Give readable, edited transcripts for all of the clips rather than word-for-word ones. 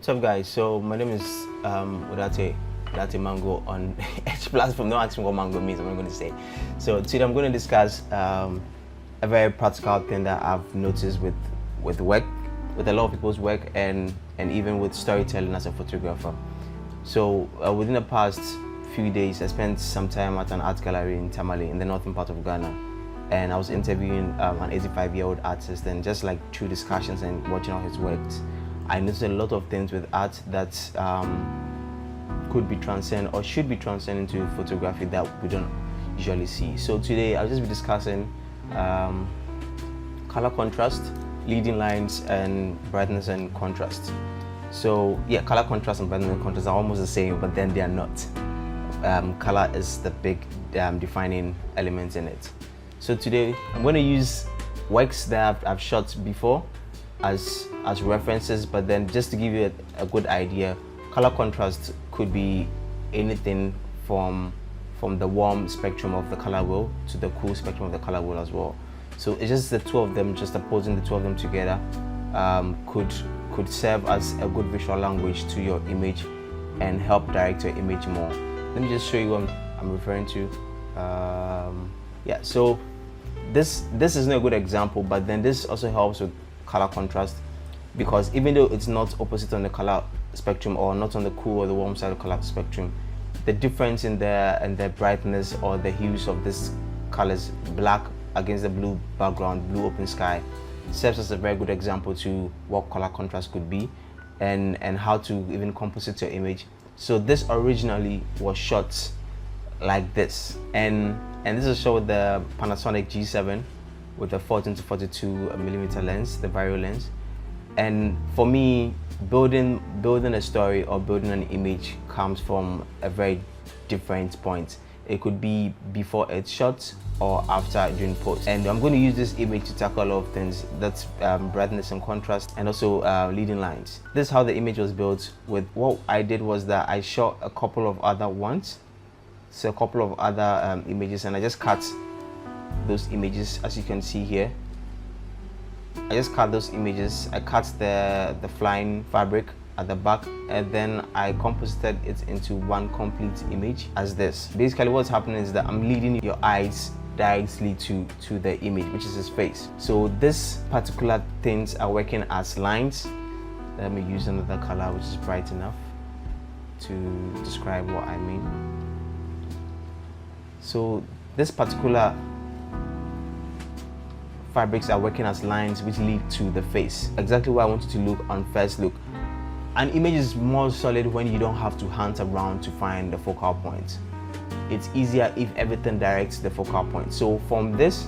What's up, guys? So my name is Udate Mango on each platform. Don't ask me what mango means. I'm not going to say. So today I'm going to discuss a very practical thing that I've noticed with work, with a lot of people's work, and even with storytelling as a photographer. So within the past few days, I spent some time at an art gallery in Tamale in the northern part of Ghana, and I was interviewing an 85-year-old artist, and just like through discussions and watching how his work, I noticed a lot of things with art that could be transcended or should be transcended into photography that we don't usually see. So today I'll just be discussing color contrast, leading lines, and brightness and contrast. So yeah, color contrast and brightness and contrast are almost the same, but then they are not. Color is the big defining element in it. So today I'm going to use works that I've shot before as references, but then just to give you a good idea, color contrast could be anything from the warm spectrum of the color wheel to the cool spectrum of the color wheel as well. So it's just the two of them, just opposing the two of them together could serve as a good visual language to your image and help direct your image more. Let me just show you what I'm referring to. Yeah, so this is not a good example, but then this also helps with color contrast, because even though it's not opposite on the color spectrum or not on the cool or the warm side of the color spectrum, the difference in the brightness or the hues of this colors, black against the blue background, blue open sky, serves as a very good example to what color contrast could be and how to even composite your image. So this originally was shot like this, and this is shot with the Panasonic G7 with a 14-42mm lens, the Vario lens. And for me, building a story or building an image comes from a very different point. It could be before it's shot or after during post. And I'm going to use this image to tackle a lot of things. That's brightness and contrast, and also leading lines. This is how the image was built. With what I did was that I shot a couple of other ones, so a couple of other images, and I just cut those images. As you can see here, I just cut those images. I cut the flying fabric at the back, and then I composited it into one complete image as this. Basically what's happening is that I'm leading your eyes directly to the image, which is his face. So this particular things are working as lines. Let me use another color which is bright enough to describe what I mean. So this particular fabrics are working as lines which lead to the face, exactly where I want you to look on first look. An image is more solid when you don't have to hunt around to find the focal point. It's easier if everything directs the focal point. So from this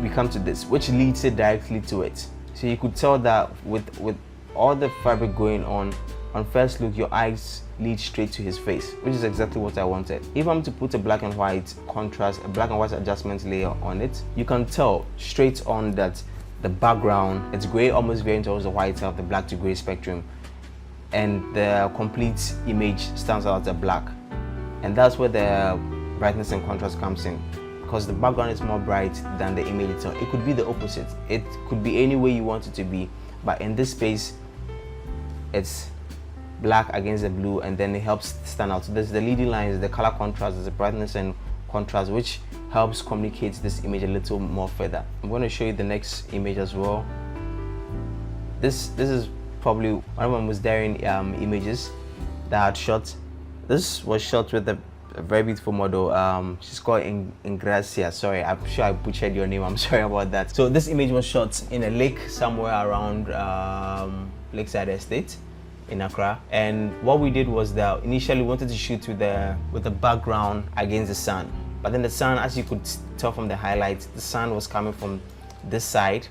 we come to this, which leads it directly to it. So you could tell that with all the fabric going on first look, your eyes lead straight to his face, which is exactly what I wanted. If I'm to put a black and white contrast, a black and white adjustment layer on it, you can tell straight on that the background, it's gray, almost veering towards the white of the black to gray spectrum, and the complete image stands out as a black. And that's where the brightness and contrast comes in, because the background is more bright than the image itself. It could be the opposite. It could be any way you want it to be, but in this space, it's black against the blue, and then it helps stand out. So there's the leading lines, the color contrast, there's the brightness and contrast, which helps communicate this image a little more further. I'm going to show you the next image as well. This is probably one of my most daring images that I had shot. This was shot with a very beautiful model. She's called Ingracia. Sorry, I'm sure I butchered your name. I'm sorry about that. So this image was shot in a lake somewhere around Lakeside Estate in Accra, and what we did was that initially we wanted to shoot with the background against the sun, but then the sun, as you could tell from the highlights, the sun was coming from this side.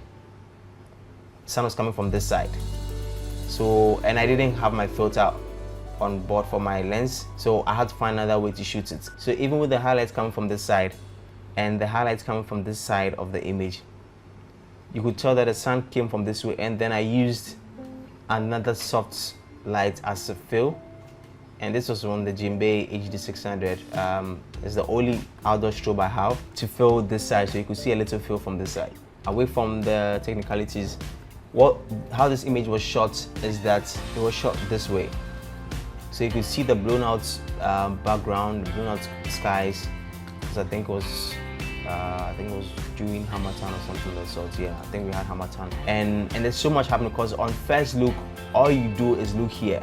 So, and I didn't have my filter on board for my lens, so I had to find another way to shoot it. So even with the highlights coming from this side and the highlights coming from this side of the image, you could tell that the sun came from this way, and then I used another soft light as a fill, and this was on the Jimbe HD600. It's the only outdoor strobe I have to fill this side, so you could see a little fill from this side. Away from the technicalities, How this image was shot is that it was shot this way. So you could see the blown out background, blown out skies, because I think it was during Hamatan or something of the sort. Yeah, I think we had Hamatan. And there's so much happening because on first look, all you do is look here.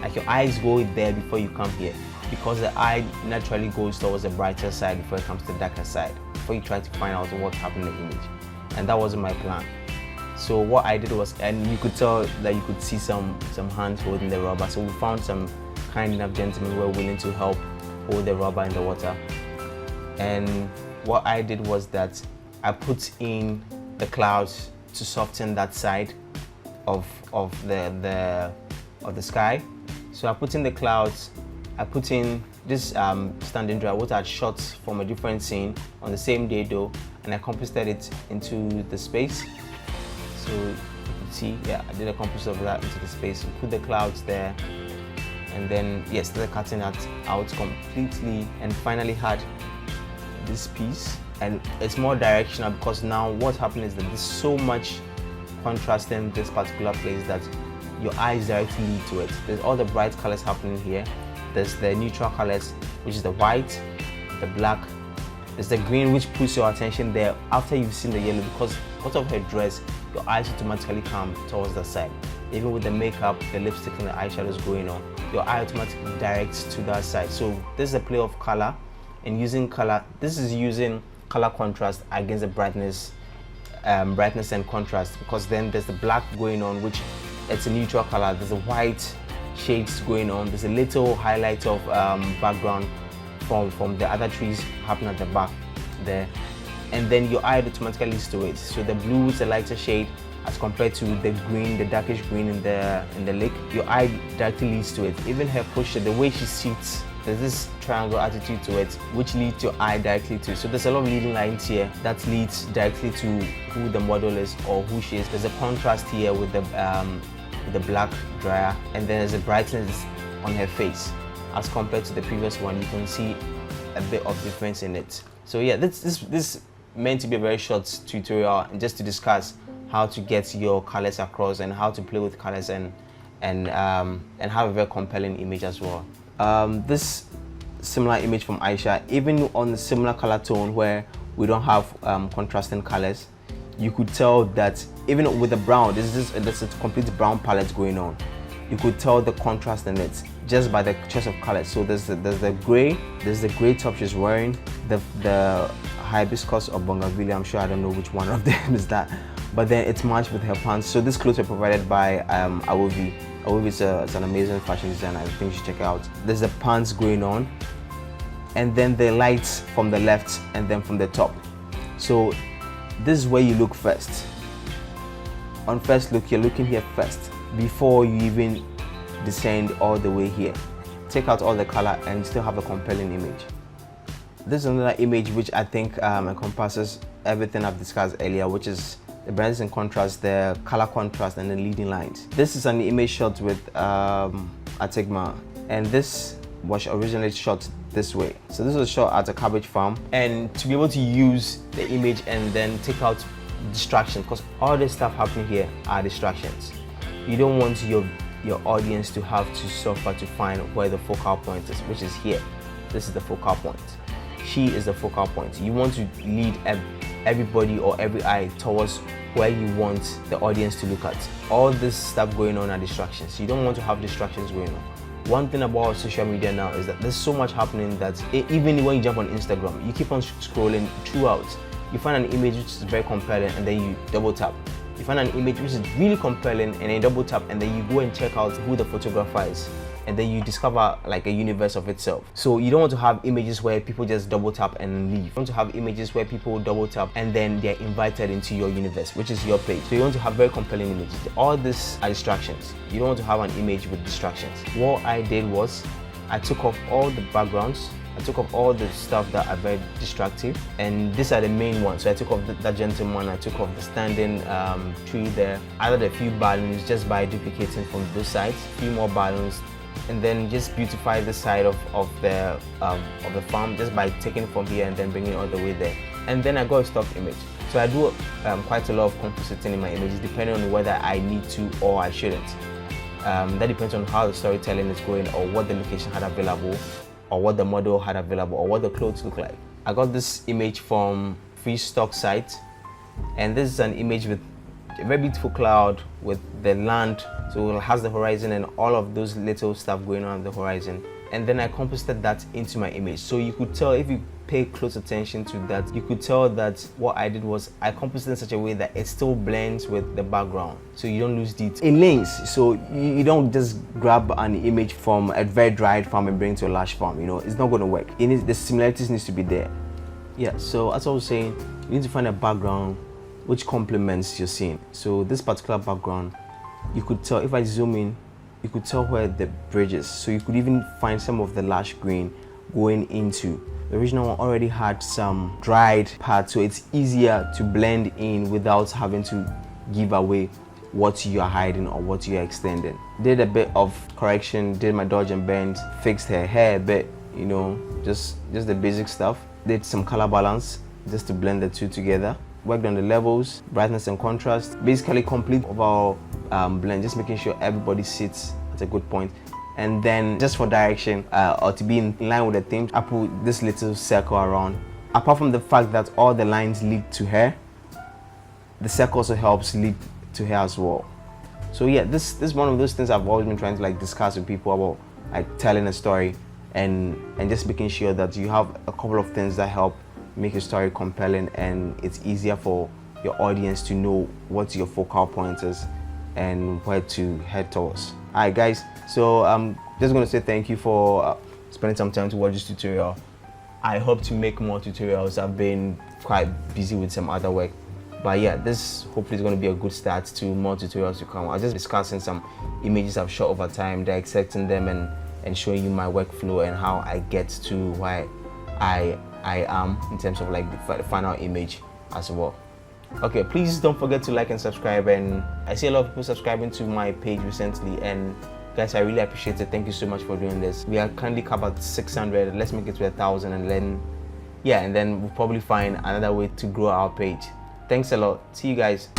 Like your eyes go there before you come here, because the eye naturally goes towards the brighter side before it comes to the darker side, before you try to find out what's happening in the image. And that wasn't my plan. So what I did was, and you could tell that you could see some hands holding the rubber. So we found some kind enough gentlemen who were willing to help hold the rubber in the water. And what I did was that I put in the clouds to soften that side of the sky. So I put in the clouds. I put in this standing dry, what I had shot from a different scene on the same day though, and I composited it into the space. So you can see, yeah, I did a composite of that into the space. Put the clouds there, and then yes, started cutting that out completely, and finally had this piece. And it's more directional because now what's happening is that there's so much contrast in this particular place that your eyes directly lead to it. There's all the bright colors happening here. There's the neutral colors, which is the white, the black. There's the green, which puts your attention there after you've seen the yellow, because of her dress, your eyes automatically come towards the side. Even with the makeup, the lipstick and the eyeshadows going on, your eye automatically directs to that side. So this is a play of color, and using color, this is using color contrast against the brightness and contrast, because then there's the black going on, which it's a neutral color. There's a white shades going on. There's a little highlight of background from the other trees happening at the back there, and then your eye automatically leads to it. So the blue is a lighter shade as compared to the green, the darkish green in the lake. Your eye directly leads to it. Even her posture, the way she sits, there's this triangle attitude to it, which leads your eye directly to. So there's a lot of leading lines here that leads directly to who the model is or who she is. There's a contrast here with the black dryer, and then there's a brightness on her face as compared to the previous one. You can see a bit of difference in it. So yeah, this meant to be a very short tutorial just to discuss how to get your colors across and how to play with colors and have a very compelling image as well. This similar image from Aisha, even on the similar color tone where we don't have contrasting colors, you could tell that even with the brown, there's a complete brown palette going on. You could tell the contrast in it just by the choice of colors. So there's the gray top she's wearing, the hibiscus or bougainvillea, I'm sure, I don't know which one of them is that, but then it's matched with her pants. So these clothes were provided by Awovi. Awovi is an amazing fashion designer. I think you should check it out. There's the pants going on, and then the lights from the left and then from the top. So this is where you look first. On first look, you're looking here first before you even descend all the way here. Take out all the color and still have a compelling image. This is another image which I think encompasses everything I've discussed earlier, which is the brightness and contrast, the color contrast, and the leading lines. This is an image shot with Atigma, and this was originally shot this way. So this was shot at a cabbage farm, and to be able to use the image and then take out distractions, because all this stuff happening here are distractions. You don't want your audience to have to suffer to find where the focal point is, which is here. This is the focal point. She is the focal point. You want to lead everybody or every eye towards where you want the audience to look at. All this stuff going on are distractions. You don't want to have distractions going on. One thing about social media now is that there's so much happening that even when you jump on Instagram, you keep on scrolling throughout. You find an image which is very compelling and then you double tap. You find an image which is really compelling and then you double tap, and then you go and check out who the photographer is, and then you discover like a universe of itself. So you don't want to have images where people just double tap and leave. You want to have images where people double tap and then they're invited into your universe, which is your page. So you want to have very compelling images. All these are distractions. You don't want to have an image with distractions. What I did was I took off all the backgrounds. I took off all the stuff that are very distractive, and these are the main ones. So I took off that gentleman, I took off the standing tree there. I added a few balloons just by duplicating from both sides, a few more balloons, and then just beautify the side of the farm just by taking it from here and then bringing it all the way there. And then I got a stock image. So I do quite a lot of compositing in my images, depending on whether I need to or I shouldn't. That depends on how the storytelling is going, or what the location had available, or what the model had available, or what the clothes look like. I got this image from free stock site, and this is an image with a very beautiful cloud with the land, so it has the horizon and all of those little stuff going on the horizon. And then I composited that into my image. So you could tell, if you pay close attention to that, you could tell that what I did was I composited in such a way that it still blends with the background, so you don't lose detail. It links, so you don't just grab an image from a very dried farm and bring it to a lush farm. You know, it's not going to work. The similarities needs to be there. Yeah, so as I was saying, you need to find a background which complements your scene. So this particular background, you could tell, if I zoom in, you could tell where the bridge is. So you could even find some of the lush green going into. The original one already had some dried parts, so it's easier to blend in without having to give away what you are hiding or what you are extending. Did a bit of correction, did my dodge and bend, fixed her hair a bit, you know, just the basic stuff. Did some color balance just to blend the two together. Worked on the levels, brightness and contrast, basically complete overall blend, just making sure everybody sits at a good point. And then just for direction, or to be in line with the theme, I put this little circle around. Apart from the fact that all the lines lead to her, the circle also helps lead to her as well. So yeah, this is one of those things I've always been trying to discuss with people about, telling a story and just making sure that you have a couple of things that help make your story compelling, and it's easier for your audience to know what your focal point is and where to head towards. Alright guys, so I'm just going to say thank you for spending some time to watch this tutorial. I hope to make more tutorials. I've been quite busy with some other work, but yeah, this hopefully is going to be a good start to more tutorials to come. I was just discussing some images I've shot over time, dissecting them and showing you my workflow and how I get to where I am in terms of the final image as well. Okay, please don't forget to like and subscribe, and I see a lot of people subscribing to my page recently, and guys, I really appreciate it. Thank you so much for doing this. We are currently about 600. Let's make it to 1,000, and then we'll probably find another way to grow our page. Thanks a lot. See you guys.